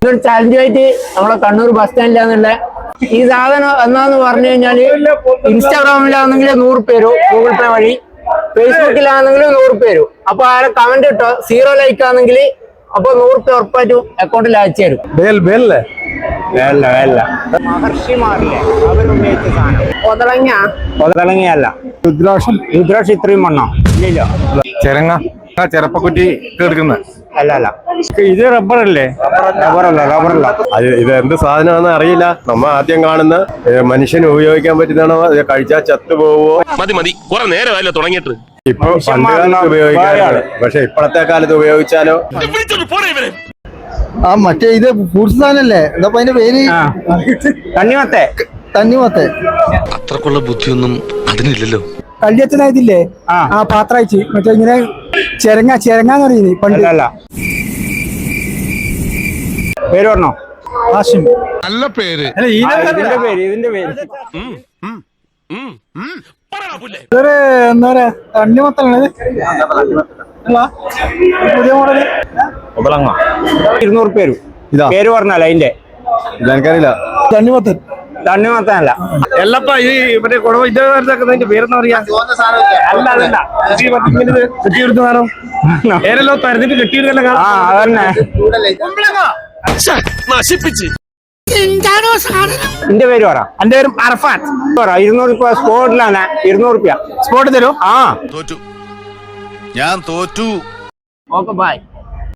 ഇതൊരു ചാലഞ്ചായിട്ട് നമ്മളെ കണ്ണൂർ ബസ് സ്റ്റാൻഡിലാന്നുള്ള ഈ സാധനം എന്നാന്ന് പറഞ്ഞു കഴിഞ്ഞാല് ഇൻസ്റ്റാഗ്രാമിലാണെങ്കിൽ 100 പേരും ഗൂഗിൾ പേ വഴി, ഫേസ്ബുക്കിലാണെങ്കിൽ 100 പേരും. അപ്പൊ ആരെ കമന്റ് ഇട്ടോ 0 ലൈക്ക് ആണെങ്കിൽ അപ്പൊ 100 ഉറപ്പായിട്ടും അക്കൗണ്ടിൽ അയച്ചു തരും. മഹർഷിമാരില്ലേ അവരുപയോഗിച്ച സാധനം ഒതളങ്ങയല്ല, രുദ്രാക്ഷം ഇത്രയും വണ്ണോ ഇല്ലല്ലോ, ചെരപ്പക്കുറ്റി കേൾക്കുന്നത് അല്ല ഇത് റബ്ബറല്ലേ? റബ്ബറല്ല. അത് ഇത് എന്ത് സാധനമാണെന്ന് അറിയില്ല. നമ്മ ആദ്യം കാണുന്ന മനുഷ്യന് ഉപയോഗിക്കാൻ പറ്റുന്നതാണോ, അത് കഴിച്ചാൽ ചത്തുപോവോ? മതി കുറെ നേരമല്ലോ തുടങ്ങിയിട്ട്. ഇപ്പൊ പണ്ട് കാലത്ത് ഉപയോഗിക്കാറുണ്ട്, പക്ഷെ ഇപ്പോഴത്തെ കാലത്ത് ഉപയോഗിച്ചാലോ? ആ മറ്റേ ഇത് ഫ്രൂട്ട്സ് സാധനല്ലേ, എന്താ അതിന്റെ പേര്? തണ്ണിമത്തേ. അത്രക്കുള്ള ബുദ്ധിയൊന്നും അതിനില്ലല്ലോ. കല്യാണത്തിനായതില്ലേ ആ പാത്രയച്ച് മറ്റേ ഇങ്ങനെ ചെരങ്ങാന്ന് പറയുന്നത് പണ്ട്. പേര് പറഞ്ഞോ? ഹാഷിം. നല്ല പേര്. ഇതിന്റെ പേര് ഇതൊരു എന്താ പറയാ തണ്ണിമത്തനാണ്. പുതിയ മോഡല് 200 പേരും പേര് പറഞ്ഞാല അതിന്റെ എനിക്കറിയില്ല. തണ്ണിമത്തനല്ല. എല്ലപ്പ ഈ മറ്റേ കുടവ ഇതിന്റെ പേരെന്താ പറയാ? അല്ല കെട്ടിയെടുത്ത ഏരല്ലോ തരുന്നിട്ട് കെട്ടിയെടുക്കല്ല. അതന്നെ നശിപ്പിച്ച്. എന്റെ പേര് പറ. എന്റെ പേര് അർഫാൻ. 200 രൂപ സ്പോട്ടിലാണ്. 200 രൂപ സ്പോട്ട് തരും. തോറ്റു, ഞാൻ തോറ്റു. Okay bye.